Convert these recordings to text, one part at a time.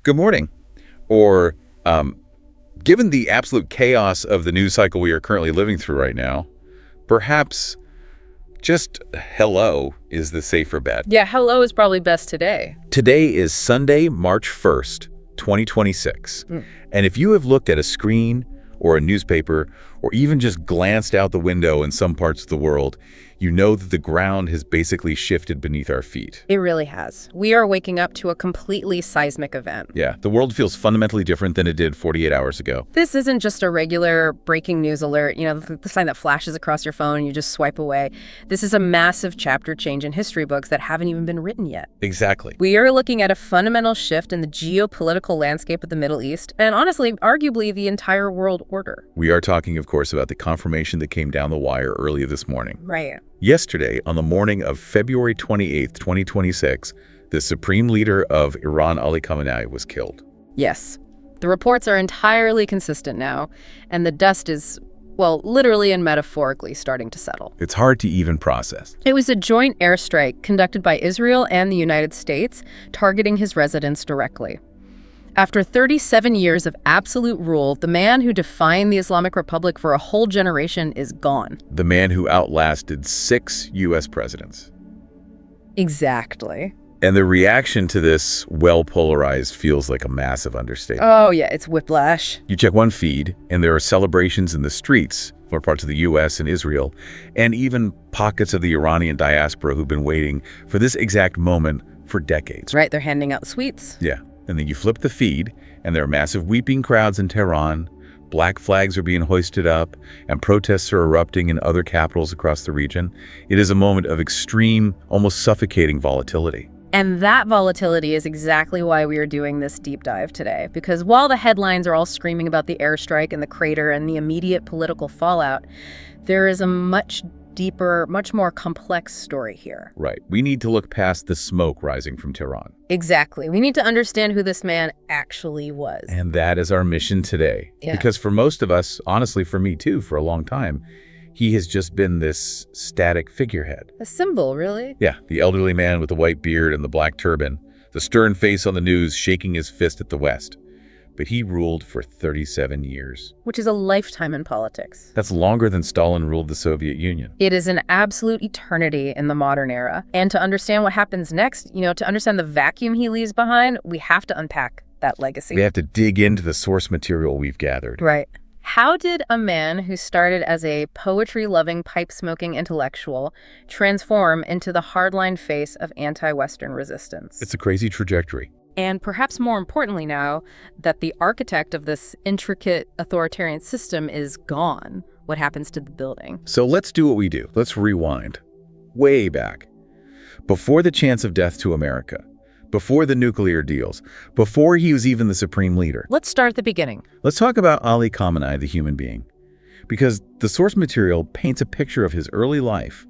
good morning. Or, given the absolute chaos of the news cycle we are currently living through right now, perhaps just hello is the safer bet. Yeah, hello is probably best today. Today is Sunday, March 1st, 2026. And if you have looked at a screen or a newspaper or even just glanced out the window in some parts of the world, you know that the ground has basically shifted beneath our feet. It really has. We are waking up to a completely seismic event. Yeah, the world feels fundamentally different than it did 48 hours ago. This isn't just a regular breaking news alert, the sign that flashes across your phone and you just swipe away. This is a massive chapter change in history books that haven't even been written yet. Exactly. We are looking at a fundamental shift in the geopolitical landscape of the Middle East, and honestly, arguably the entire world order. We are talking, of course, about the confirmation that came down the wire earlier this morning. Right. Yesterday, on the morning of February 28th, 2026, the supreme leader of Iran, Ali Khamenei, was killed. Yes. The reports are entirely consistent now, and the dust is, well, literally and metaphorically starting to settle. It's hard to even process. It was a joint airstrike conducted by Israel and the United States, targeting his residence directly. After 37 years of absolute rule, the man who defined the Islamic Republic for a whole generation is gone. The man who outlasted 6 U.S. presidents. Exactly. And the reaction to this, well-polarized, feels like a massive understatement. Oh, yeah, it's whiplash. You check one feed, and there are celebrations in the streets for parts of the U.S. and Israel, and even pockets of the Iranian diaspora who've been waiting for this exact moment for decades. Right, they're handing out sweets. Yeah. And then you flip the feed, and there are massive weeping crowds in Tehran, black flags are being hoisted up, and protests are erupting in other capitals across the region. It is a moment of extreme, almost suffocating volatility. And that volatility is exactly why we are doing this deep dive today. Because while the headlines are all screaming about the airstrike and the crater and the immediate political fallout, there is a much deeper, much more complex story here. Right. We need to look past the smoke rising from Tehran. Exactly. We need to understand who this man actually was. And that is our mission today. Yeah. Because for most of us, honestly for me too, for a long time, he has just been this static figurehead. A symbol, really? Yeah, the elderly man with the white beard and the black turban, the stern face on the news shaking his fist at the West. But he ruled for 37 years. Which is a lifetime in politics. That's longer than Stalin ruled the Soviet Union. It is an absolute eternity in the modern era. And to understand what happens next, to understand the vacuum he leaves behind, we have to unpack that legacy. We have to dig into the source material we've gathered. Right. How did a man who started as a poetry-loving, pipe-smoking intellectual transform into the hardline face of anti-Western resistance? It's a crazy trajectory. And perhaps more importantly now, that the architect of this intricate authoritarian system is gone, what happens to the building? So let's do what we do. Let's rewind. Way back. Before the chance of death to America. Before the nuclear deals. Before he was even the supreme leader. Let's start at the beginning. Let's talk about Ali Khamenei, the human being. Because the source material paints a picture of his early life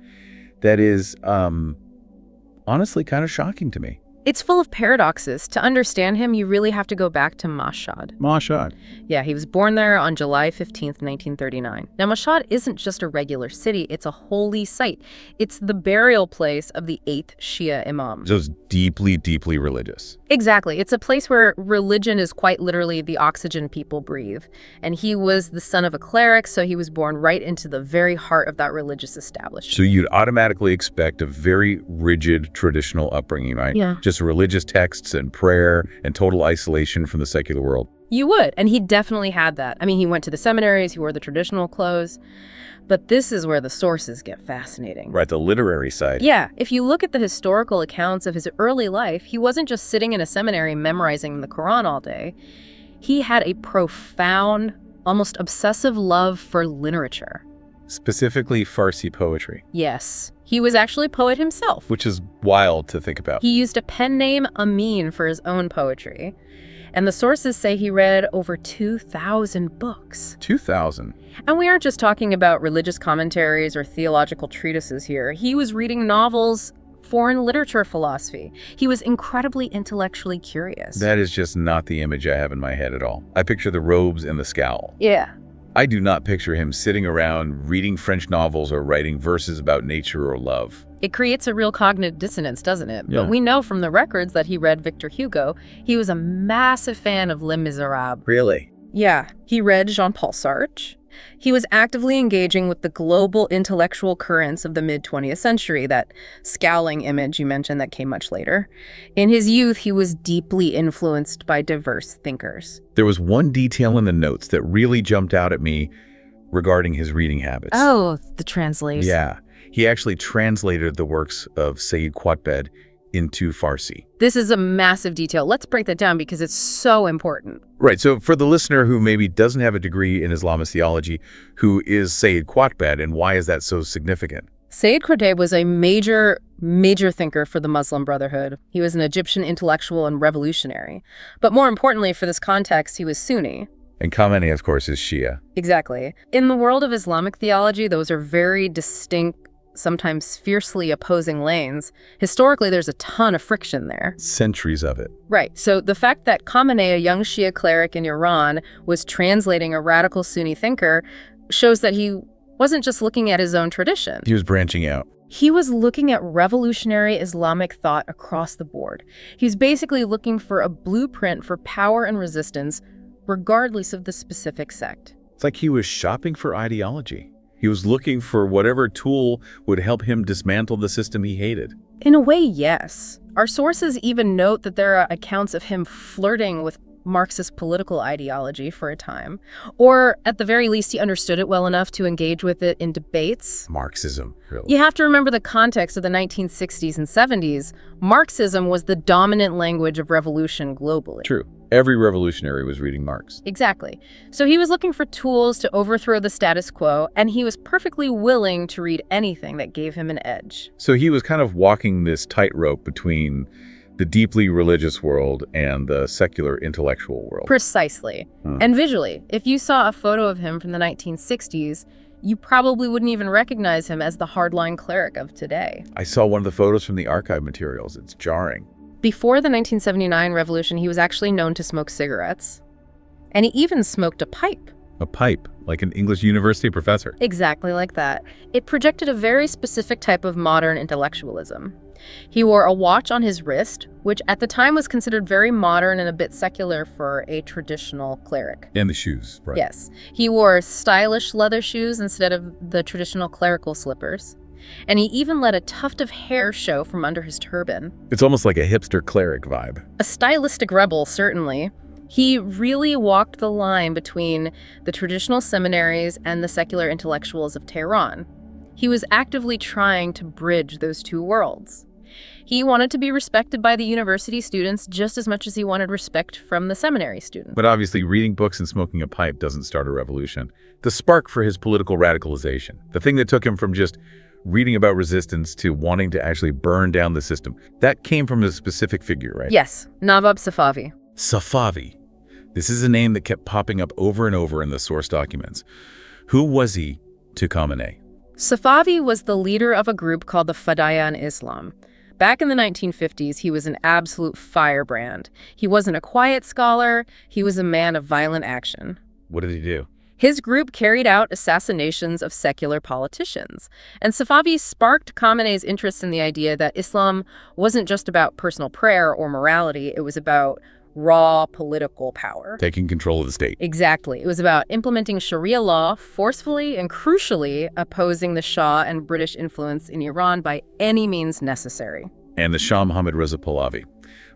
that is, honestly kind of shocking to me. It's full of paradoxes. To understand him, you really have to go back to Mashhad. Mashhad. Yeah, he was born there on July 15th, 1939. Now, Mashhad isn't just a regular city, it's a holy site. It's the burial place of the 8th Shia Imam. So it's deeply, deeply religious. Exactly. It's a place where religion is quite literally the oxygen people breathe. And he was the son of a cleric, so he was born right into the very heart of that religious establishment. So you'd automatically expect a very rigid, traditional upbringing, right? Yeah. Just religious texts and prayer and total isolation from the secular world. You would, and he definitely had that. I mean, he went to the seminaries, he wore the traditional clothes, but this is where the sources get fascinating. Right, the literary side. Yeah, if you look at the historical accounts of his early life, he wasn't just sitting in a seminary memorizing the Quran all day. He had a profound, almost obsessive love for literature. Specifically Farsi poetry. Yes. He was actually a poet himself. Which is wild to think about. He used a pen name, Amin, for his own poetry. And the sources say he read over 2,000 books. 2,000? And we aren't just talking about religious commentaries or theological treatises here. He was reading novels, foreign literature philosophy. He was incredibly intellectually curious. That is just not the image I have in my head at all. I picture the robes and the scowl. Yeah. I do not picture him sitting around reading French novels or writing verses about nature or love. It creates a real cognitive dissonance, doesn't it? Yeah. But we know from the records that he read Victor Hugo. He was a massive fan of Les Miserables. Really? Yeah, he read Jean-Paul Sartre. He was actively engaging with the global intellectual currents of the mid-20th century, that scowling image you mentioned that came much later. In his youth, he was deeply influenced by diverse thinkers. There was one detail in the notes that really jumped out at me regarding his reading habits. Oh, the translation. Yeah. He actually translated the works of Sayyid Qutb into Farsi. This is a massive detail. Let's break that down because it's so important. Right. So for the listener who maybe doesn't have a degree in Islamist theology, who is Sayyid Qutb and why is that so significant? Sayyid Qutb was a major thinker for the Muslim Brotherhood. He was an Egyptian intellectual and revolutionary. But more importantly, for this context, he was Sunni. And Khamenei, of course, is Shia. Exactly. In the world of Islamic theology, those are very distinct, sometimes fiercely opposing lanes. Historically, there's a ton of friction there. Centuries of it. Right. So the fact that Khamenei, a young Shia cleric in Iran, was translating a radical Sunni thinker shows that he wasn't just looking at his own tradition. He was branching out. He was looking at revolutionary Islamic thought across the board. He's basically looking for a blueprint for power and resistance, regardless of the specific sect. It's like he was shopping for ideology. He was looking for whatever tool would help him dismantle the system he hated. In a way, yes. Our sources even note that there are accounts of him flirting with Marxist political ideology for a time. Or, at the very least, he understood it well enough to engage with it in debates. Marxism, really. You have to remember the context of the 1960s and 70s. Marxism was the dominant language of revolution globally. True. Every revolutionary was reading Marx. Exactly. So he was looking for tools to overthrow the status quo, and he was perfectly willing to read anything that gave him an edge. So he was kind of walking this tightrope between the deeply religious world and the secular intellectual world. Precisely. And visually, if you saw a photo of him from the 1960s, you probably wouldn't even recognize him as the hardline cleric of today. I saw one of the photos from the archive materials. It's jarring. Before the 1979 revolution, he was actually known to smoke cigarettes. And he even smoked a pipe. A pipe, like an English university professor. Exactly like that. It projected a very specific type of modern intellectualism. He wore a watch on his wrist, which at the time was considered very modern and a bit secular for a traditional cleric. And the shoes, right? Yes. He wore stylish leather shoes instead of the traditional clerical slippers. And he even let a tuft of hair show from under his turban. It's almost like a hipster cleric vibe. A stylistic rebel, certainly. He really walked the line between the traditional seminaries and the secular intellectuals of Tehran. He was actively trying to bridge those two worlds. He wanted to be respected by the university students just as much as he wanted respect from the seminary students. But obviously, reading books and smoking a pipe doesn't start a revolution. The spark for his political radicalization, the thing that took him from just reading about resistance to wanting to actually burn down the system, that came from a specific figure, right? Yes, Nawab Safavi. Safavi. This is a name that kept popping up over and over in the source documents. Who was he to Khamenei? Safavi was the leader of a group called the Fadayan Islam. Back in the 1950s, he was an absolute firebrand. He wasn't a quiet scholar. He was a man of violent action. What did he do? His group carried out assassinations of secular politicians. And Safavi sparked Khamenei's interest in the idea that Islam wasn't just about personal prayer or morality. It was about raw political power. Taking control of the state. Exactly. It was about implementing Sharia law forcefully and crucially opposing the Shah and British influence in Iran by any means necessary. And the Shah Mohammad Reza Pahlavi.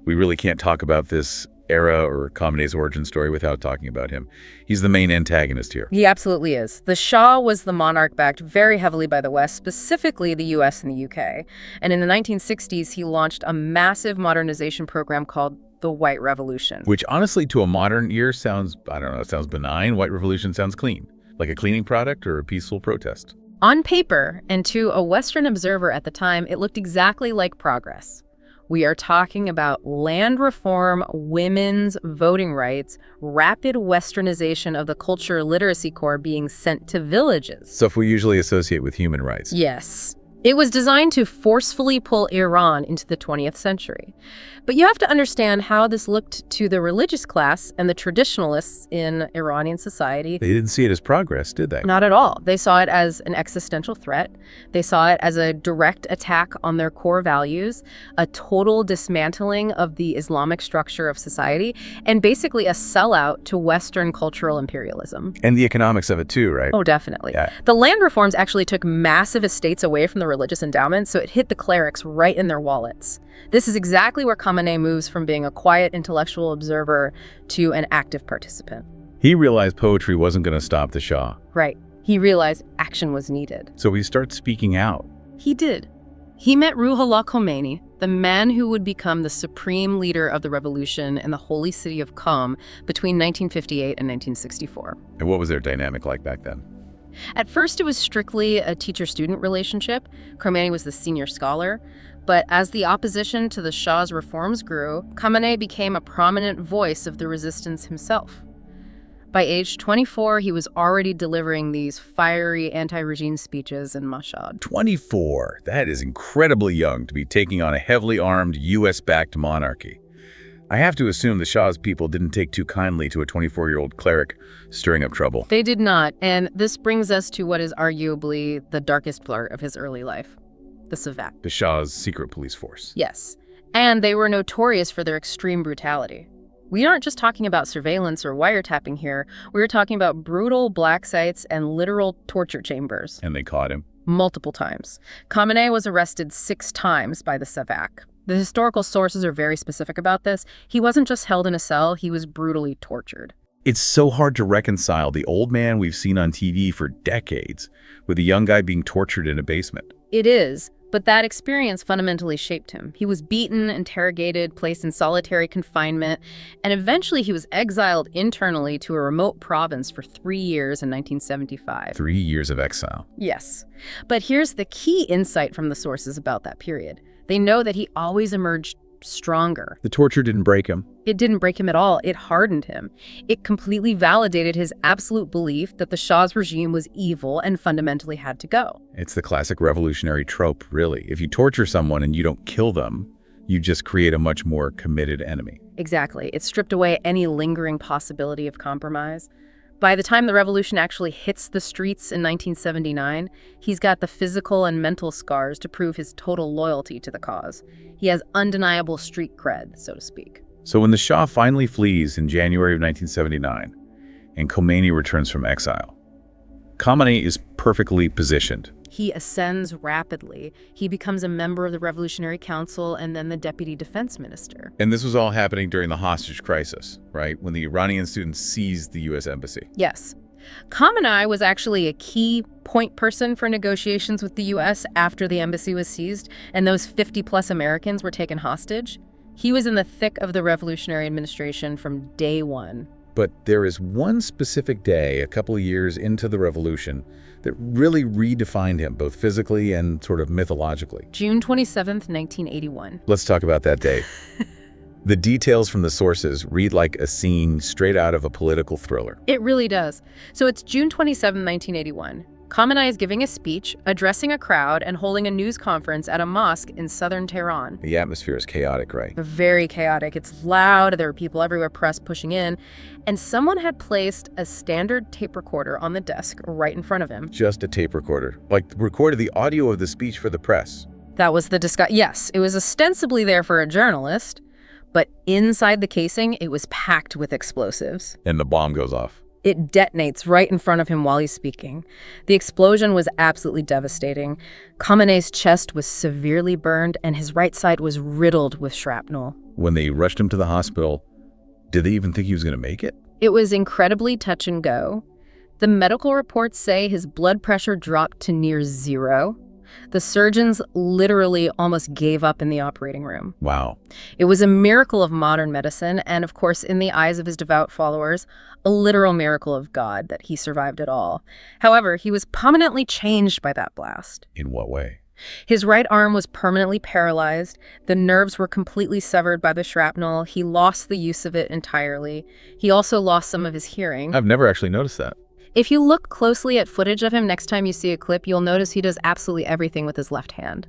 We really can't talk about this era or Khamenei's origin story without talking about him. He's the main antagonist here. He absolutely is. The Shah was the monarch backed very heavily by the West, specifically the US and the UK. And in the 1960s, he launched a massive modernization program called the White Revolution. Which honestly, to a modern ear sounds, sounds benign. White Revolution sounds clean. Like a cleaning product or a peaceful protest. On paper, and to a Western observer at the time, it looked exactly like progress. We are talking about land reform, women's voting rights, rapid westernization of the culture literacy corps being sent to villages. Stuff we usually associate with human rights. Yes. It was designed to forcefully pull Iran into the 20th century. But you have to understand how this looked to the religious class and the traditionalists in Iranian society. They didn't see it as progress, did they? Not at all. They saw it as an existential threat. They saw it as a direct attack on their core values, a total dismantling of the Islamic structure of society, and basically a sellout to Western cultural imperialism. And the economics of it too, right? Oh, definitely. Yeah. The land reforms actually took massive estates away from the religious endowments, so it hit the clerics right in their wallets. This is exactly where Khamenei moves from being a quiet intellectual observer to an active participant. He realized poetry wasn't going to stop the Shah. Right. He realized action was needed. So he starts speaking out. He did. He met Ruhollah Khomeini, the man who would become the supreme leader of the revolution in the holy city of Qom between 1958 and 1964. And what was their dynamic like back then? At first, it was strictly a teacher-student relationship. Khomeini was the senior scholar. But as the opposition to the Shah's reforms grew, Khamenei became a prominent voice of the resistance himself. By age 24, he was already delivering these fiery anti-regime speeches in Mashhad. 24. That is incredibly young to be taking on a heavily armed, U.S.-backed monarchy. I have to assume the Shah's people didn't take too kindly to a 24-year-old cleric stirring up trouble. They did not, and this brings us to what is arguably the darkest part of his early life, the Savak. The Shah's secret police force. Yes, and they were notorious for their extreme brutality. We aren't just talking about surveillance or wiretapping here. We're talking about brutal black sites and literal torture chambers. And they caught him? Multiple times. Khamenei was arrested 6 times by the Savak. The historical sources are very specific about this. He wasn't just held in a cell, he was brutally tortured. It's so hard to reconcile the old man we've seen on TV for decades with a young guy being tortured in a basement. It is, but that experience fundamentally shaped him. He was beaten, interrogated, placed in solitary confinement, and eventually he was exiled internally to a remote province for 3 years in 1975. 3 years of exile. Yes. But here's the key insight from the sources about that period. They know that he always emerged stronger. The torture didn't break him. It didn't break him at all. It hardened him. It completely validated his absolute belief that the Shah's regime was evil and fundamentally had to go. It's the classic revolutionary trope, really. If you torture someone and you don't kill them, you just create a much more committed enemy. Exactly. It stripped away any lingering possibility of compromise. By the time the revolution actually hits the streets in 1979, he's got the physical and mental scars to prove his total loyalty to the cause. He has undeniable street cred, so to speak. So when the Shah finally flees in January of 1979 and Khomeini returns from exile, Khamenei is perfectly positioned. He ascends rapidly. He becomes a member of the Revolutionary Council and then the deputy defense minister. And this was all happening during the hostage crisis, right? When the Iranian students seized the U.S. embassy. Yes. Khamenei was actually a key point person for negotiations with the U.S. after the embassy was seized, and those 50-plus Americans were taken hostage. He was in the thick of the revolutionary administration from day one. But there is one specific day, a couple of years into the revolution, that really redefined him, both physically and sort of mythologically. June 27th, 1981. Let's talk about that day. The details from the sources read like a scene straight out of a political thriller. It really does. So it's June 27, 1981. Khamenei is giving a speech, addressing a crowd, and holding a news conference at a mosque in southern Tehran. The atmosphere is chaotic, right? Very chaotic. It's loud. There are people everywhere, press pushing in. And someone had placed a standard tape recorder on the desk right in front of him. Just a tape recorder. Like recorded the audio of the speech for the press. That was the discussion. Yes, it was ostensibly there for a journalist, but inside the casing, it was packed with explosives. And the bomb goes off. It detonates right in front of him while he's speaking. The explosion was absolutely devastating. Khamenei's chest was severely burned, and his right side was riddled with shrapnel. When they rushed him to the hospital, did they even think he was going to make it? It was incredibly touch and go. The medical reports say his blood pressure dropped to near 0. The surgeons literally almost gave up in the operating room. Wow. It was a miracle of modern medicine, and of course, in the eyes of his devout followers, a literal miracle of God that he survived it all. However, he was permanently changed by that blast. In what way? His right arm was permanently paralyzed. The nerves were completely severed by the shrapnel. He lost the use of it entirely. He also lost some of his hearing. I've never actually noticed that. If you look closely at footage of him next time you see a clip, you'll notice he does absolutely everything with his left hand.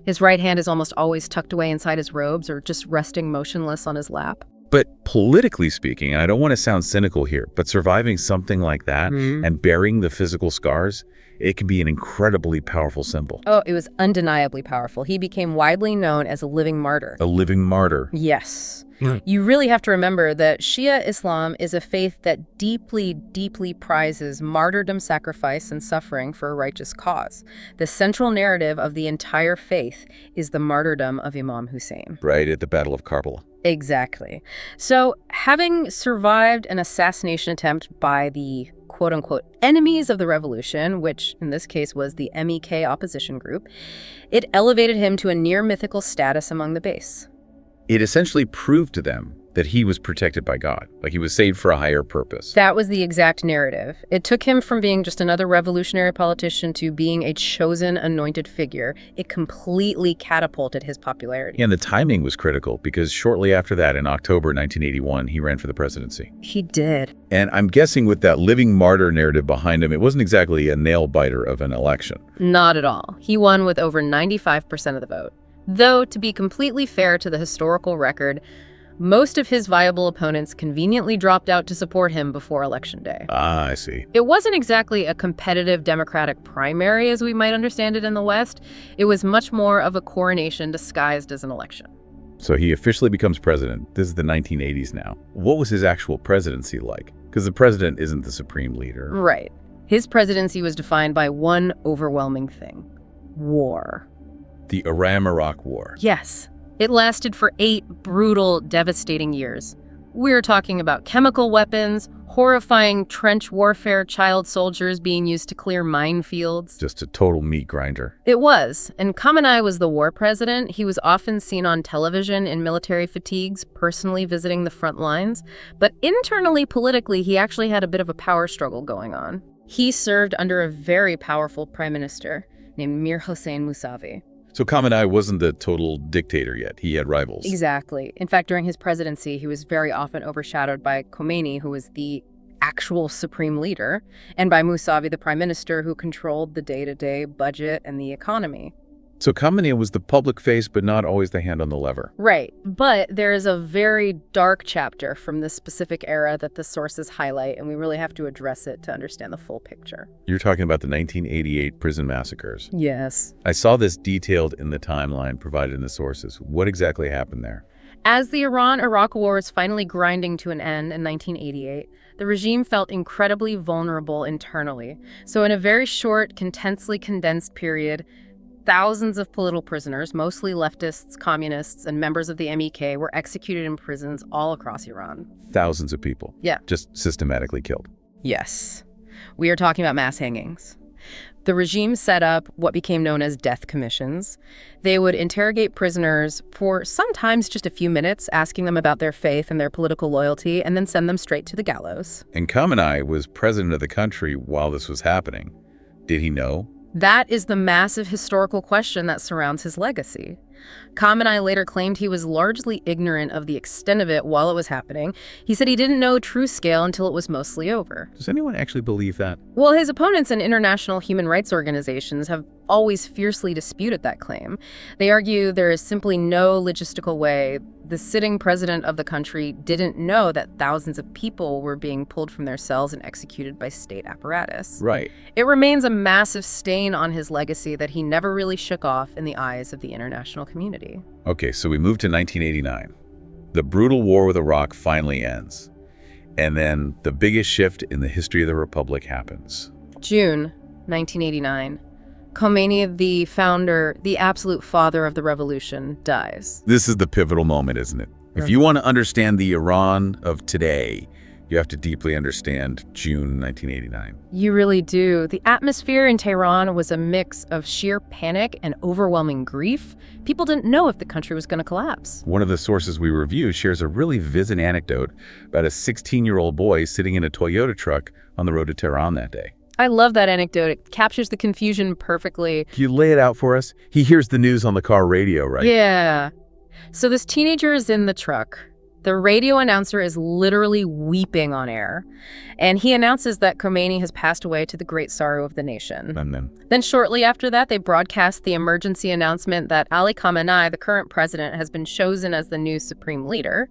His right hand is almost always tucked away inside his robes or just resting motionless on his lap. But politically speaking, and I don't want to sound cynical here, but surviving something like that and bearing the physical scars, it can be an incredibly powerful symbol. Oh, it was undeniably powerful. He became widely known as a living martyr. A living martyr. Yes. You really have to remember that Shia Islam is a faith that deeply, deeply prizes martyrdom, sacrifice, and suffering for a righteous cause. The central narrative of the entire faith is the martyrdom of Imam Hussein. Right, at the Battle of Karbala. Exactly. So, having survived an assassination attempt by the quote-unquote enemies of the revolution, which in this case was the MEK opposition group, it elevated him to a near-mythical status among the base. It essentially proved to them that he was protected by God, like he was saved for a higher purpose. That was the exact narrative. It took him from being just another revolutionary politician to being a chosen, anointed figure. It completely catapulted his popularity. And the timing was critical because shortly after that, in October 1981, he ran for the presidency. He did. And I'm guessing with that living martyr narrative behind him, it wasn't exactly a nail-biter of an election. Not at all. He won with over 95% of the vote. Though, to be completely fair to the historical record, most of his viable opponents conveniently dropped out to support him before Election Day. Ah, I see. It wasn't exactly a competitive Democratic primary as we might understand it in the West. It was much more of a coronation disguised as an election. So he officially becomes president. This is the 1980s now. What was his actual presidency like? Because the president isn't the supreme leader. Right. His presidency was defined by one overwhelming thing: war. The Iran-Iraq War. Yes. It lasted for 8 brutal, devastating years. We're talking about chemical weapons, horrifying trench warfare, child soldiers being used to clear minefields. Just a total meat grinder. It was. And Khamenei was the war president. He was often seen on television in military fatigues, personally visiting the front lines. But internally, politically, he actually had a bit of a power struggle going on. He served under a very powerful prime minister named Mir Hossein Mousavi. So Khamenei wasn't the total dictator yet. He had rivals. Exactly. In fact, during his presidency, he was very often overshadowed by Khomeini, who was the actual supreme leader, and by Mousavi, the prime minister, who controlled the day-to-day budget and the economy. So Khamenei was the public face, but not always the hand on the lever. Right. But there is a very dark chapter from this specific era that the sources highlight, and we really have to address it to understand the full picture. You're talking about the 1988 prison massacres. Yes. I saw this detailed in the timeline provided in the sources. What exactly happened there? As the Iran-Iraq War was finally grinding to an end in 1988, the regime felt incredibly vulnerable internally. So in a very short, intensely condensed period, thousands of political prisoners, mostly leftists, communists, and members of the MEK, were executed in prisons all across Iran. Thousands of people. Yeah. Just systematically killed. Yes. We are talking about mass hangings. The regime set up what became known as death commissions. They would interrogate prisoners for sometimes just a few minutes, asking them about their faith and their political loyalty, and then send them straight to the gallows. And Khamenei was president of the country while this was happening. Did he know? That is the massive historical question that surrounds his legacy. Khamenei later claimed he was largely ignorant of the extent of it while it was happening. He said he didn't know true scale until it was mostly over. Does anyone actually believe that? Well, his opponents in international human rights organizations have always fiercely disputed that claim. They argue there is simply no logistical way the sitting president of the country didn't know that thousands of people were being pulled from their cells and executed by state apparatus. Right. It remains a massive stain on his legacy that he never really shook off in the eyes of the international community. Okay, so we move to 1989. The brutal war with Iraq finally ends. And then the biggest shift in the history of the Republic happens. June 1989. Khomeini, the founder, the absolute father of the revolution, dies. This is the pivotal moment, isn't it? If you want to understand the Iran of today, you have to deeply understand June 1989. You really do. The atmosphere in Tehran was a mix of sheer panic and overwhelming grief. People didn't know if the country was going to collapse. One of the sources we review shares a really vivid anecdote about a 16-year-old boy sitting in a Toyota truck on the road to Tehran that day. I love that anecdote. It captures the confusion perfectly. Can you lay it out for us? He hears the news on the car radio, right? Yeah. So this teenager is in the truck. The radio announcer is literally weeping on air, and he announces that Khomeini has passed away to the great sorrow of the nation. And Then shortly after that, they broadcast the emergency announcement that Ali Khamenei, the current president, has been chosen as the new supreme leader,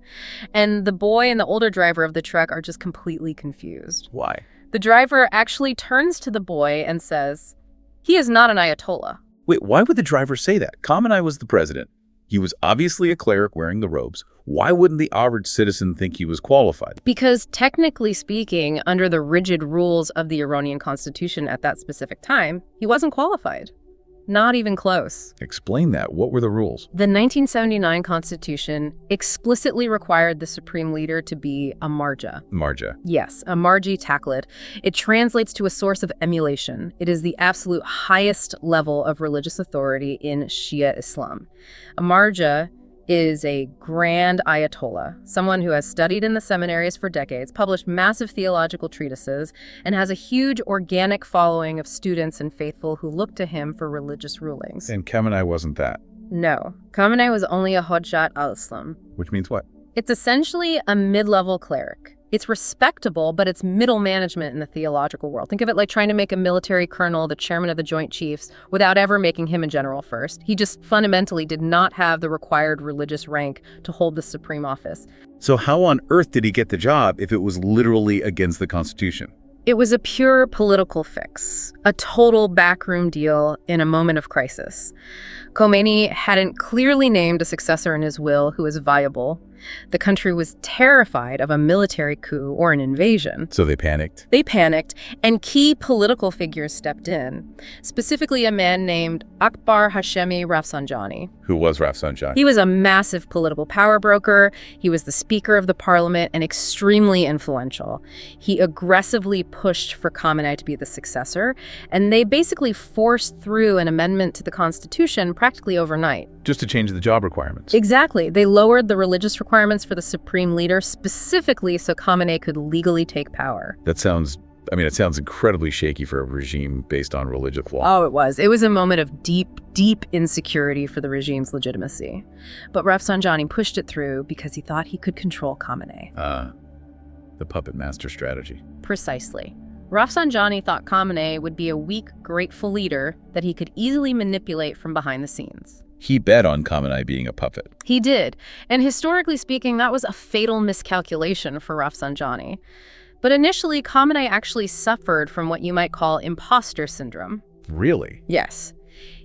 and the boy and the older driver of the truck are just completely confused. why? The driver actually turns to the boy and says, "He is not an Ayatollah." Wait, why would the driver say that? Khamenei was the president. He was obviously a cleric wearing the robes. Why wouldn't the average citizen think he was qualified? Because technically speaking, under the rigid rules of the Iranian constitution at that specific time, he wasn't qualified. Not even close. Explain that. What were the rules? The 1979 constitution explicitly required the supreme leader to be a marja. Marja. Yes, a marji taqlid. It translates to a source of emulation. It is the absolute highest level of religious authority in Shia Islam. A marja is a grand Ayatollah, someone who has studied in the seminaries for decades, published massive theological treatises, and has a huge organic following of students and faithful who look to him for religious rulings. And Khamenei wasn't that. No, Khamenei was only a Hojjat al-Islam. Which means what? It's essentially a mid-level cleric. It's respectable, but it's middle management in the theological world. Think of it like trying to make a military colonel the chairman of the Joint Chiefs without ever making him a general first. He just fundamentally did not have the required religious rank to hold the supreme office. So how on earth did he get the job if it was literally against the Constitution? It was a pure political fix, a total backroom deal in a moment of crisis. Khomeini hadn't clearly named a successor in his will who was viable. The country was terrified of a military coup or an invasion. So they panicked? They panicked, and key political figures stepped in, specifically a man named Akbar Hashemi Rafsanjani. Who was Rafsanjani? He was a massive political power broker. He was the Speaker of the Parliament and extremely influential. He aggressively pushed for Khamenei to be the successor, and they basically forced through an amendment to the Constitution practically overnight. Just to change the job requirements. Exactly. They lowered the religious requirements for the supreme leader specifically so Khamenei could legally take power. It sounds incredibly shaky for a regime based on religious law. Oh, it was. It was a moment of deep, deep insecurity for the regime's legitimacy. But Rafsanjani pushed it through because he thought he could control Khamenei. The puppet master strategy. Precisely. Rafsanjani thought Khamenei would be a weak, grateful leader that he could easily manipulate from behind the scenes. He bet on Khamenei being a puppet. He did. And historically speaking, that was a fatal miscalculation for Rafsanjani. But initially, Khamenei actually suffered from what you might call imposter syndrome. Really? Yes.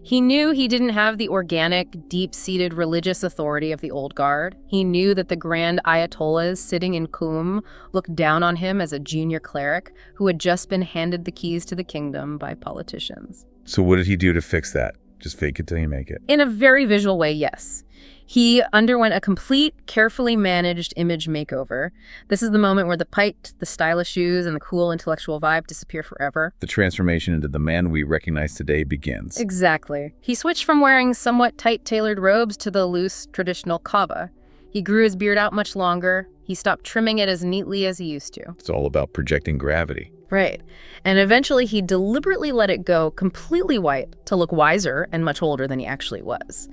He knew he didn't have the organic, deep-seated religious authority of the old guard. He knew that the grand ayatollahs sitting in Qum looked down on him as a junior cleric who had just been handed the keys to the kingdom by politicians. So what did he do to fix that? Just fake it till you make it? In a very visual way, yes. He underwent a complete, carefully managed image makeover. This is the moment where the piked, the stylish shoes, and the cool intellectual vibe disappear forever. The transformation into the man we recognize today begins. Exactly. He switched from wearing somewhat tight-tailored robes to the loose, traditional kaba. He grew his beard out much longer. He stopped trimming it as neatly as he used to. It's all about projecting gravity. Right. And eventually he deliberately let it go completely white to look wiser and much older than he actually was.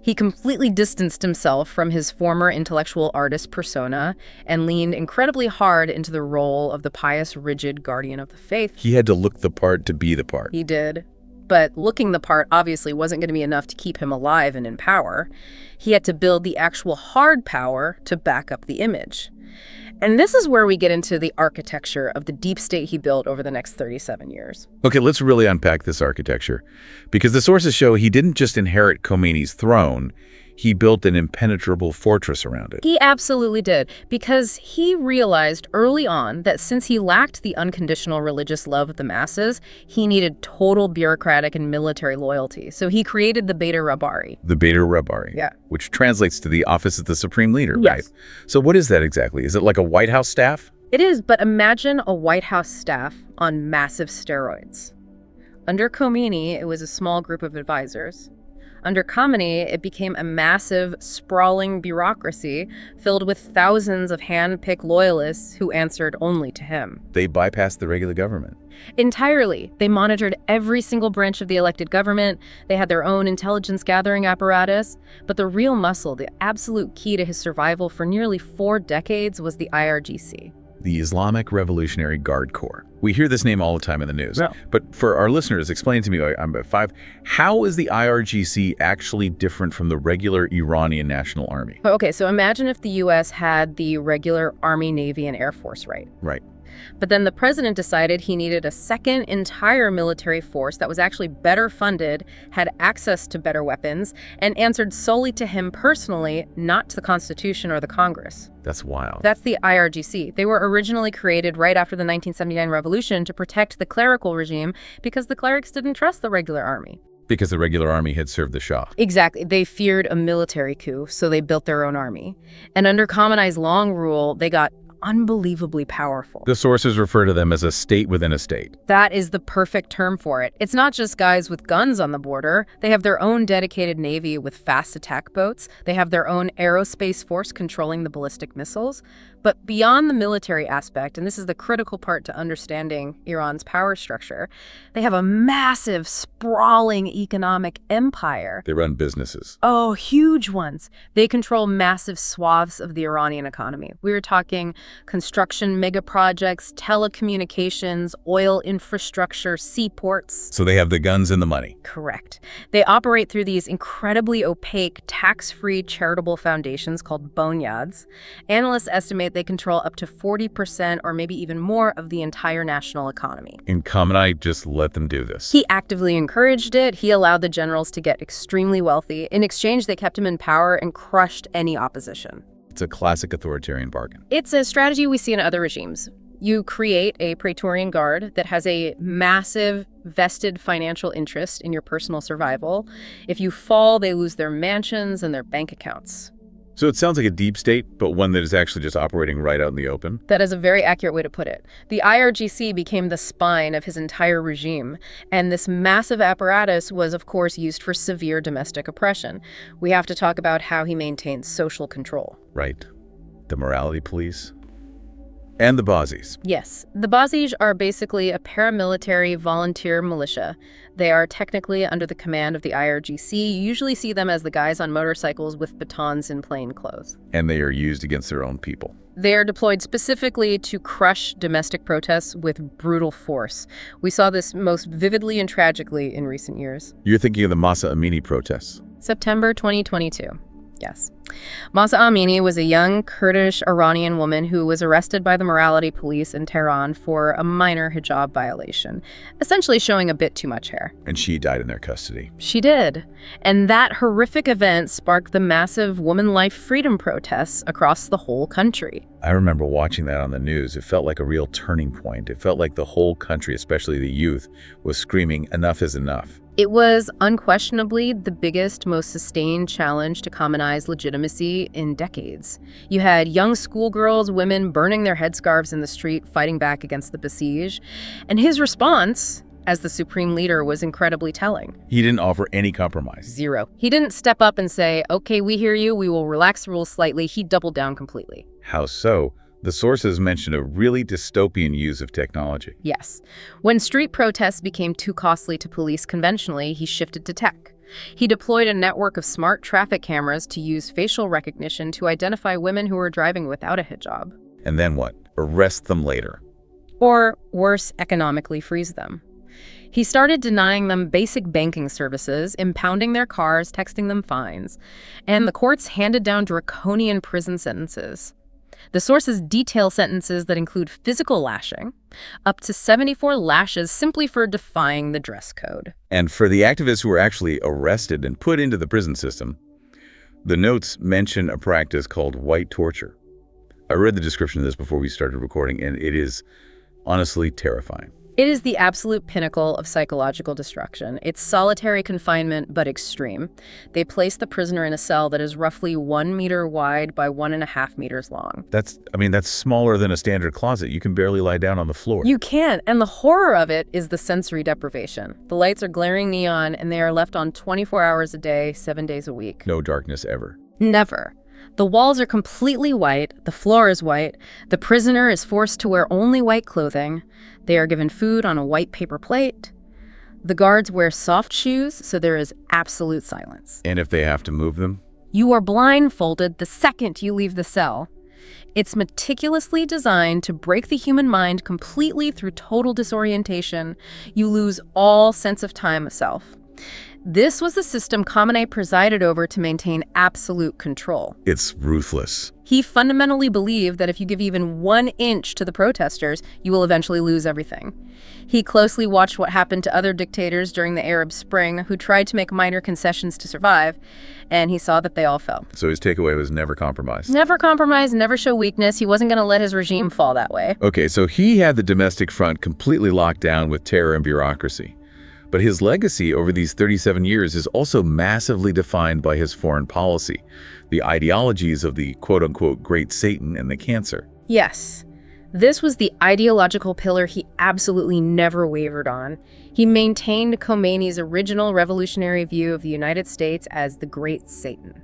He completely distanced himself from his former intellectual artist persona and leaned incredibly hard into the role of the pious, rigid guardian of the faith. He had to look the part to be the part. He did. But looking the part obviously wasn't going to be enough to keep him alive and in power. He had to build the actual hard power to back up the image. And this is where we get into the architecture of the deep state he built over the next 37 years. Okay, let's really unpack this architecture. Because the sources show he didn't just inherit Khomeini's throne, he built an impenetrable fortress around it. He absolutely did, because he realized early on that since he lacked the unconditional religious love of the masses, he needed total bureaucratic and military loyalty. So he created the Beit Rabari. The Beit Rabari. Yeah. Which translates to the office of the supreme leader, Yes. right? So what is that exactly? Is it like a White House staff? It is, but imagine a White House staff on massive steroids. Under Khomeini, it was a small group of advisors. Under Khamenei, it became a massive, sprawling bureaucracy filled with thousands of hand-picked loyalists who answered only to him. They bypassed the regular government. Entirely. They monitored every single branch of the elected government. They had their own intelligence gathering apparatus. But the real muscle, the absolute key to his survival for nearly 4 decades was the IRGC. The Islamic Revolutionary Guard Corps. We hear this name all the time in the news. Yeah. But for our listeners, explain to me, I'm at 5, how is the IRGC actually different from the regular Iranian National Army? Okay, so imagine if the U.S. had the regular Army, Navy, and Air Force, right? Right. But then the president decided he needed a second entire military force that was actually better funded, had access to better weapons, and answered solely to him personally, not to the Constitution or the Congress. That's wild. That's the IRGC. They were originally created right after the 1979 revolution to protect the clerical regime because the clerics didn't trust the regular army. Because the regular army had served the Shah. Exactly. They feared a military coup, so they built their own army. And under Khamenei's long rule, they got unbelievably powerful. The sources refer to them as a state within a state. That is the perfect term for it. It's not just guys with guns on the border. They have their own dedicated navy with fast attack boats. They have their own aerospace force controlling the ballistic missiles. But beyond the military aspect, and this is the critical part to understanding Iran's power structure, they have a massive, sprawling economic empire. They run businesses. Oh, huge ones. They control massive swaths of the Iranian economy. We were talking construction mega projects, telecommunications, oil infrastructure, seaports. So they have the guns and the money. Correct. They operate through these incredibly opaque, tax-free charitable foundations called bonyads. Analysts estimate they control up to 40% or maybe even more of the entire national economy. And Khamenei just let them do this. He actively encouraged it. He allowed the generals to get extremely wealthy. In exchange, they kept him in power and crushed any opposition. It's a classic authoritarian bargain. It's a strategy we see in other regimes. You create a Praetorian Guard that has a massive vested financial interest in your personal survival. If you fall, they lose their mansions and their bank accounts. So it sounds like a deep state, but one that is actually just operating right out in the open. That is a very accurate way to put it. The IRGC became the spine of his entire regime, and this massive apparatus was, of course, used for severe domestic oppression. We have to talk about how he maintains social control. Right. The morality police. And the Bazis. Yes. The Bazis are basically a paramilitary volunteer militia. They are technically under the command of the IRGC. You usually see them as the guys on motorcycles with batons in plain clothes. And they are used against their own people. They are deployed specifically to crush domestic protests with brutal force. We saw this most vividly and tragically in recent years. You're thinking of the Mahsa Amini protests. September 2022. Yes. Mahsa Amini was a young Kurdish Iranian woman who was arrested by the morality police in Tehran for a minor hijab violation, essentially showing a bit too much hair. And she died in their custody. She did. And that horrific event sparked the massive woman life freedom protests across the whole country. I remember watching that on the news. It felt like a real turning point. It felt like the whole country, especially the youth, was screaming, enough is enough. It was unquestionably the biggest, most sustained challenge to Khamenei's legitimacy in decades. You had young schoolgirls, women burning their headscarves in the street, fighting back against the besieged. And his response, as the supreme leader, was incredibly telling. He didn't offer any compromise. Zero. He didn't step up and say, okay, we hear you, we will relax the rules slightly. He doubled down completely. How so? The sources mention a really dystopian use of technology. Yes. When street protests became too costly to police conventionally, he shifted to tech. He deployed a network of smart traffic cameras to use facial recognition to identify women who were driving without a hijab. And then what? Arrest them later. Or, worse, economically freeze them. He started denying them basic banking services, impounding their cars, texting them fines, and the courts handed down draconian prison sentences. The sources detail sentences that include physical lashing, up to 74 lashes simply for defying the dress code. And for the activists who were actually arrested and put into the prison system, the notes mention a practice called white torture. I read the description of this before we started recording, and it is honestly terrifying. It is the absolute pinnacle of psychological destruction. It's solitary confinement, but extreme. They place the prisoner in a cell that is roughly 1 meter wide by 1.5 meters long. That's smaller than a standard closet. You can barely lie down on the floor. You can, and the horror of it is the sensory deprivation. The lights are glaring neon, and they are left on 24 hours a day, 7 days a week. No darkness ever. Never. The walls are completely white, the floor is white, the prisoner is forced to wear only white clothing, they are given food on a white paper plate, the guards wear soft shoes, so there is absolute silence. And if they have to move them? You are blindfolded the second you leave the cell. It's meticulously designed to break the human mind completely through total disorientation. You lose all sense of time self. This was the system Khamenei presided over to maintain absolute control. It's ruthless. He fundamentally believed that if you give even 1 inch to the protesters, you will eventually lose everything. He closely watched what happened to other dictators during the Arab Spring who tried to make minor concessions to survive, and he saw that they all fell. So his takeaway was never compromise. Never compromise, never show weakness. He wasn't going to let his regime fall that way. Okay, so he had the domestic front completely locked down with terror and bureaucracy. But his legacy over these 37 years is also massively defined by his foreign policy, the ideologies of the quote-unquote Great Satan and the Cancer. Yes, this was the ideological pillar he absolutely never wavered on. He maintained Khomeini's original revolutionary view of the United States as the Great Satan.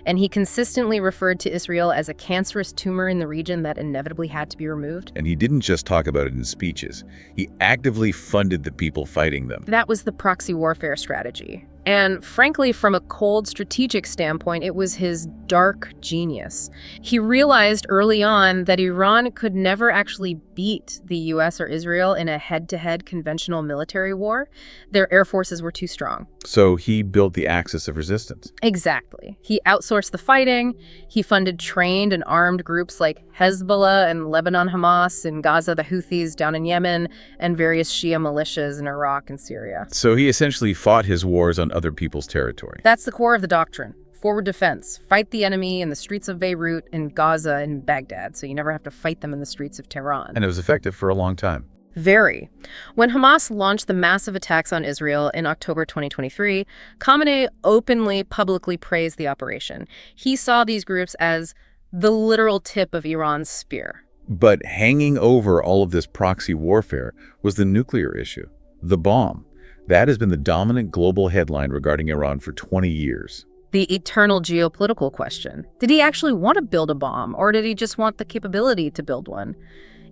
And he consistently referred to Israel as a cancerous tumor in the region that inevitably had to be removed. And he didn't just talk about it in speeches. He actively funded the people fighting them. That was the proxy warfare strategy. And frankly, from a cold strategic standpoint, it was his dark genius. He realized early on that Iran could never actually beat the US or Israel in a head-to-head conventional military war. Their air forces were too strong. So he built the axis of resistance. Exactly. He outsourced the fighting. He funded trained and armed groups like Hezbollah and Lebanon Hamas, in Gaza the Houthis down in Yemen, and various Shia militias in Iraq and Syria. So he essentially fought his wars on other people's territory. That's the core of the doctrine. Forward defense. Fight the enemy in the streets of Beirut, in Gaza, and Baghdad, so you never have to fight them in the streets of Tehran. And it was effective for a long time. Very. When Hamas launched the massive attacks on Israel in October 2023, Khamenei openly, publicly praised the operation. He saw these groups as the literal tip of Iran's spear. But hanging over all of this proxy warfare was the nuclear issue, the bomb. That has been the dominant global headline regarding Iran for 20 years. The eternal geopolitical question. Did he actually want to build a bomb, or did he just want the capability to build one?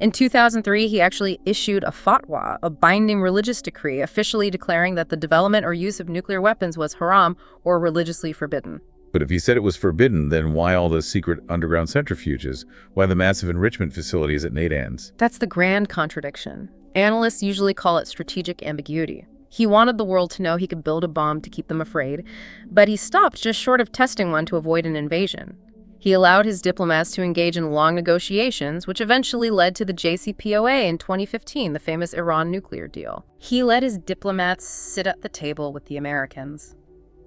In 2003, he actually issued a fatwa, a binding religious decree, officially declaring that the development or use of nuclear weapons was haram or religiously forbidden. But if he said it was forbidden, then why all the secret underground centrifuges? Why the massive enrichment facilities at Natanz? That's the grand contradiction. Analysts usually call it strategic ambiguity. He wanted the world to know he could build a bomb to keep them afraid, but he stopped just short of testing one to avoid an invasion. He allowed his diplomats to engage in long negotiations, which eventually led to the JCPOA in 2015, the famous Iran nuclear deal. He let his diplomats sit at the table with the Americans.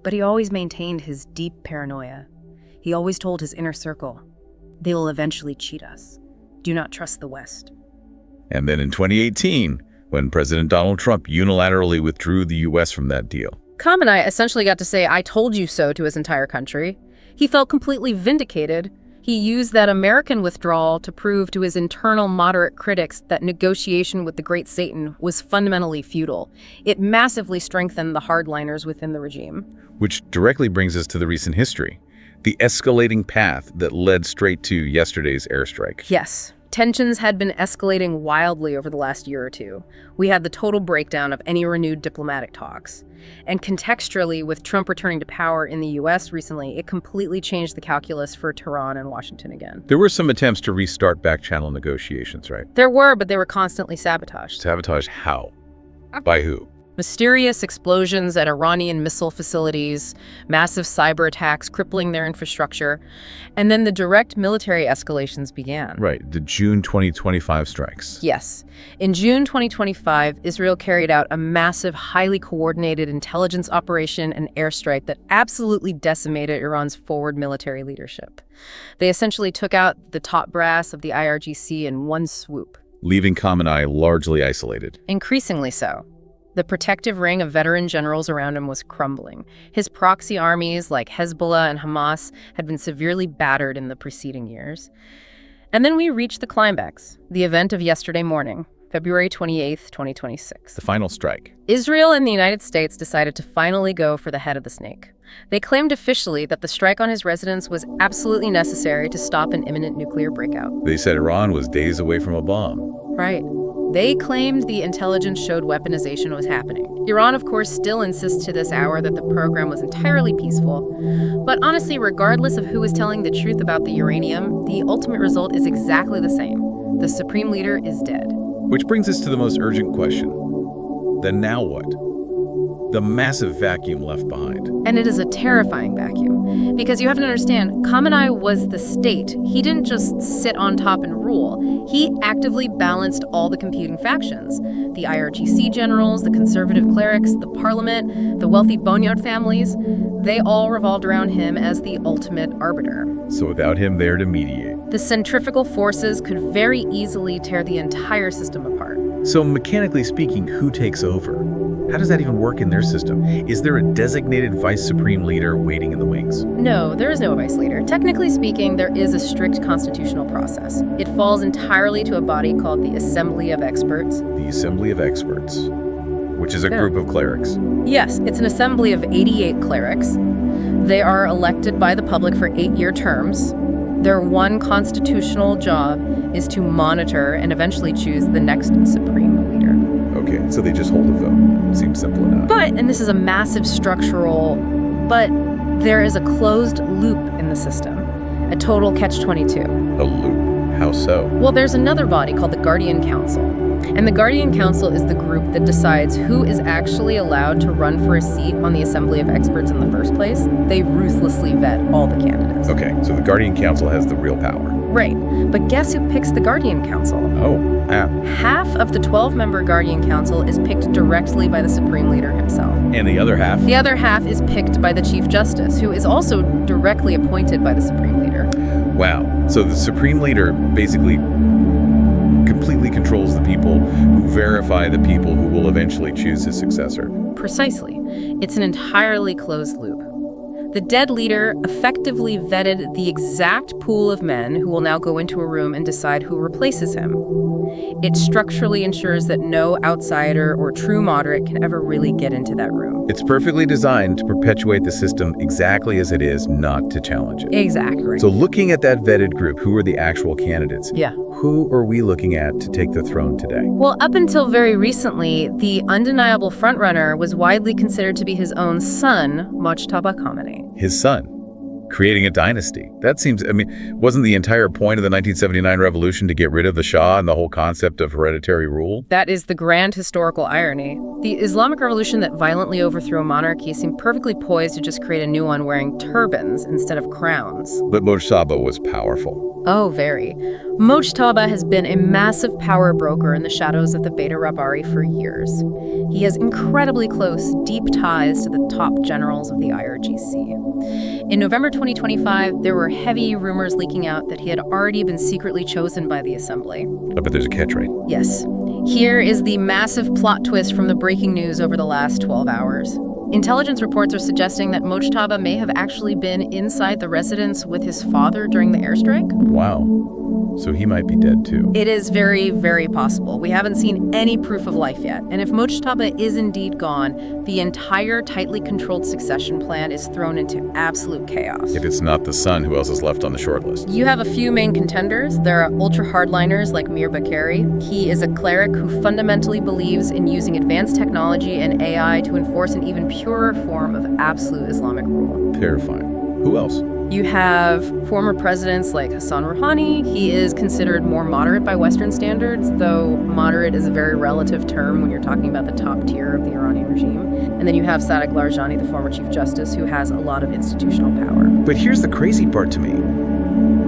But he always maintained his deep paranoia. He always told his inner circle, they will eventually cheat us. Do not trust the West. And then in 2018, when President Donald Trump unilaterally withdrew the U.S. from that deal, Khamenei essentially got to say, I told you so to his entire country. He felt completely vindicated. He used that American withdrawal to prove to his internal moderate critics that negotiation with the Great Satan was fundamentally futile. It massively strengthened the hardliners within the regime. which directly brings us to the recent history, the escalating path that led straight to yesterday's airstrike. Yes. Tensions had been escalating wildly over the last year or two. We had the total breakdown of any renewed diplomatic talks. And contextually, with Trump returning to power in the U.S. recently, it completely changed the calculus for Tehran and Washington again. There were some attempts to restart back-channel negotiations, right? There were, but they were constantly sabotaged. Sabotage how? By who? Mysterious explosions at Iranian missile facilities, massive cyber attacks crippling their infrastructure, and then the direct military escalations began. Right, the June 2025 strikes. Yes. In June 2025, Israel carried out a massive, highly coordinated intelligence operation and airstrike that absolutely decimated Iran's forward military leadership. They essentially took out the top brass of the IRGC in one swoop. leaving Khamenei largely isolated. Increasingly so. The protective ring of veteran generals around him was crumbling. His proxy armies, like Hezbollah and Hamas, had been severely battered in the preceding years. And then we reached the climax, the event of yesterday morning, February 28th, 2026. The final strike. Israel and the United States decided to finally go for the head of the snake. They claimed officially that the strike on his residence was absolutely necessary to stop an imminent nuclear breakout. They said Iran was days away from a bomb. Right. They claimed the intelligence showed weaponization was happening. Iran, of course, still insists to this hour that the program was entirely peaceful. But honestly, regardless of who is telling the truth about the uranium, the ultimate result is exactly the same. The supreme leader is dead. Which brings us to the most urgent question. Then now what? The massive vacuum left behind. And it is a terrifying vacuum. Because you have to understand, Khamenei was the state. He didn't just sit on top and rule. He actively balanced all the competing factions. The IRGC generals, the conservative clerics, the parliament, the wealthy boneyard families, they all revolved around him as the ultimate arbiter. So without him there to mediate, the centrifugal forces could very easily tear the entire system apart. So mechanically speaking, who takes over? How does that even work in their system? Is there a designated vice supreme leader waiting in the wings? No, there is no vice leader. Technically speaking, there is a strict constitutional process. It falls entirely to a body called the Assembly of Experts. The Assembly of Experts, which is a group of clerics. Yes, it's an assembly of 88 clerics. They are elected by the public for 8-year terms. Their one constitutional job is to monitor and eventually choose the next supreme leader. Okay, so they just hold a vote. Seems simple enough. But, and this is a massive structural, but there is a closed loop in the system, a total catch-22. A loop? How so? Well, there's another body called the Guardian Council. And the Guardian Council is the group that decides who is actually allowed to run for a seat on the Assembly of Experts in the first place. They ruthlessly vet all the candidates. Okay, so the Guardian Council has the real power. Right. But guess who picks the Guardian Council? Half of the 12-member Guardian Council is picked directly by the Supreme Leader himself. And the other half? The other half is picked by the Chief Justice, who is also directly appointed by the Supreme Leader. Wow. So the Supreme Leader basically completely controls the people who verify the people who will eventually choose his successor. Precisely. It's an entirely closed loop. The dead leader effectively vetted the exact pool of men who will now go into a room and decide who replaces him. It structurally ensures that no outsider or true moderate can ever really get into that room. It's perfectly designed to perpetuate the system exactly as it is, not to challenge it. Exactly. So looking at that vetted group, who are the actual candidates? Yeah. Who are we looking at to take the throne today? Well, up until very recently, the undeniable frontrunner was widely considered to be his own son, Mojtaba Khomeini. His son, creating a dynasty. That seems, wasn't the entire point of the 1979 revolution to get rid of the Shah and the whole concept of hereditary rule? That is the grand historical irony. The Islamic Revolution that violently overthrew a monarchy seemed perfectly poised to just create a new one wearing turbans instead of crowns. But Mojtaba was powerful. Oh, very. Mojtaba has been a massive power broker in the shadows of the Beta Rabari for years. He has incredibly close, deep ties to the top generals of the IRGC. In November 2025, there were heavy rumors leaking out that he had already been secretly chosen by the assembly. I bet there's a catch, right? Yes. Here is the massive plot twist from the breaking news over the last 12 hours. Intelligence reports are suggesting that Mojtaba may have actually been inside the residence with his father during the airstrike. Wow. So he might be dead too. It is very, very possible. We haven't seen any proof of life yet. And if Mojtaba is indeed gone, the entire tightly controlled succession plan is thrown into absolute chaos. If it's not the son, who else is left on the short list? You have a few main contenders. There are ultra-hardliners like Mir Bakeri. He is a cleric who fundamentally believes in using advanced technology and AI to enforce an even purer form of absolute Islamic rule. Terrifying. Who else? You have former presidents like Hassan Rouhani. He is considered more moderate by Western standards, though moderate is a very relative term when you're talking about the top tier of the Iranian regime. And then you have Sadiq Larjani, the former Chief Justice, who has a lot of institutional power. But here's the crazy part to me.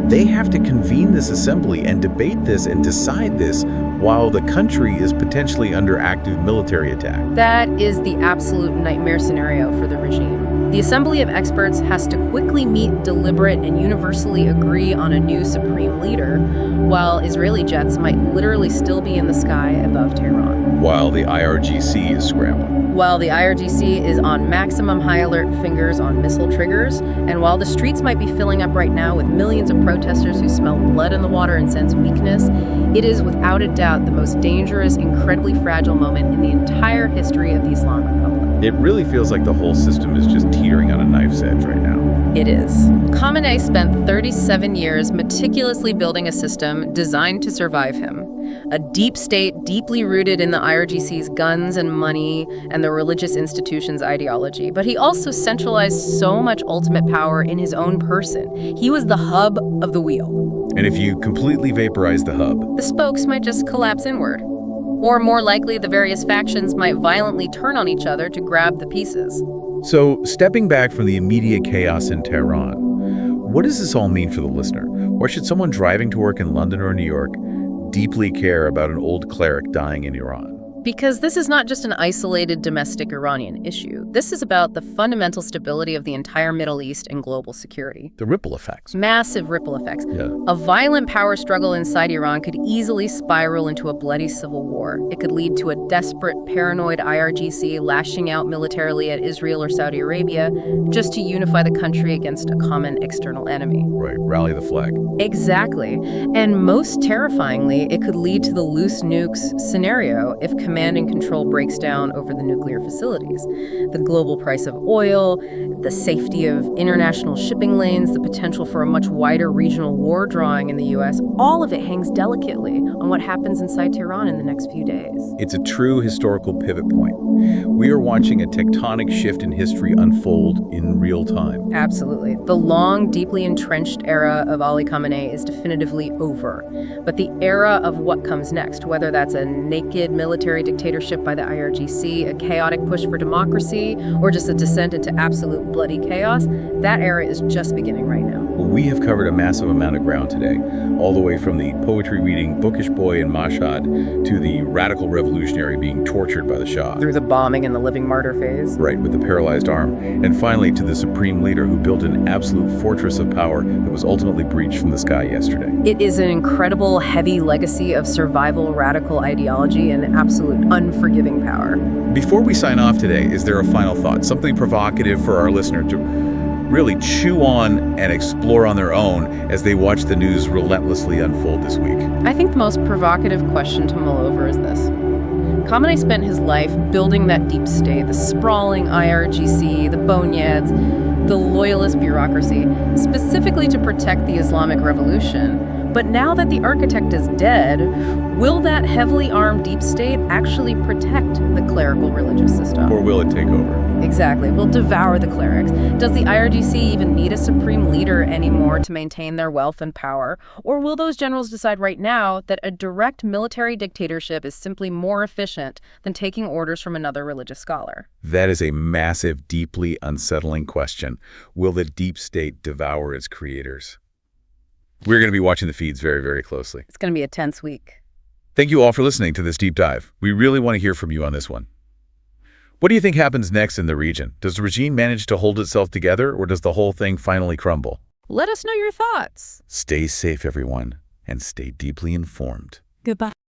They have to convene this assembly and debate this and decide this while the country is potentially under active military attack. That is the absolute nightmare scenario for the regime. The Assembly of Experts has to quickly meet, deliberate, and universally agree on a new supreme leader, while Israeli jets might literally still be in the sky above Tehran. While the IRGC is scrambling. While the IRGC is on maximum high alert, fingers on missile triggers, and while the streets might be filling up right now with millions of protesters who smell blood in the water and sense weakness, it is without a doubt the most dangerous, incredibly fragile moment in the entire history of the Islamic Republic. It really feels like the whole system is just teetering on a knife's edge right now. It is. Khamenei spent 37 years meticulously building a system designed to survive him. A deep state deeply rooted in the IRGC's guns and money and the religious institutions' ideology. But he also centralized so much ultimate power in his own person. He was the hub of the wheel. And if you completely vaporize the hub, the spokes might just collapse inward. Or more likely, the various factions might violently turn on each other to grab the pieces. So, stepping back from the immediate chaos in Tehran, what does this all mean for the listener? Why should someone driving to work in London or New York deeply care about an old cleric dying in Iran? Because this is not just an isolated domestic Iranian issue. This is about the fundamental stability of the entire Middle East and global security. The ripple effects. Massive ripple effects. Yeah. A violent power struggle inside Iran could easily spiral into a bloody civil war. It could lead to a desperate, paranoid IRGC lashing out militarily at Israel or Saudi Arabia just to unify the country against a common external enemy. Right, rally the flag. Exactly. And most terrifyingly, it could lead to the loose nukes scenario if command and control breaks down over the nuclear facilities. The global price of oil, the safety of international shipping lanes, the potential for a much wider regional war drawing in the U.S., all of it hangs delicately on what happens inside Tehran in the next few days. It's a true historical pivot point. We are watching a tectonic shift in history unfold in real time. Absolutely. The long, deeply entrenched era of Ali Khamenei is definitively over. But the era of what comes next, whether that's a naked military dictatorship by the IRGC, a chaotic push for democracy, or just a descent into absolute bloody chaos, that era is just beginning right now. Well, we have covered a massive amount of ground today, all the way from the poetry-reading bookish boy in Mashhad to the radical revolutionary being tortured by the Shah. Through the bombing and the living martyr phase. Right, with the paralyzed arm. And finally to the supreme leader who built an absolute fortress of power that was ultimately breached from the sky yesterday. It is an incredible, heavy legacy of survival, radical ideology, and absolute unforgiving power. Before we sign off today, is there a final thought? Something provocative for our listener to really chew on and explore on their own as they watch the news relentlessly unfold this week? I think the most provocative question to mull over is this. Khamenei spent his life building that deep state, the sprawling IRGC, the bonyads, the loyalist bureaucracy, specifically to protect the Islamic Revolution. But now that the architect is dead, will that heavily armed deep state actually protect the clerical religious system? Or will it take over? Exactly. Will devour the clerics. Does the IRGC even need a supreme leader anymore to maintain their wealth and power? Or will those generals decide right now that a direct military dictatorship is simply more efficient than taking orders from another religious scholar? That is a massive, deeply unsettling question. Will the deep state devour its creators? We're going to be watching the feeds very, very closely. It's going to be a tense week. Thank you all for listening to this deep dive. We really want to hear from you on this one. What do you think happens next in the region? Does the regime manage to hold itself together, or does the whole thing finally crumble? Let us know your thoughts. Stay safe, everyone, and stay deeply informed. Goodbye.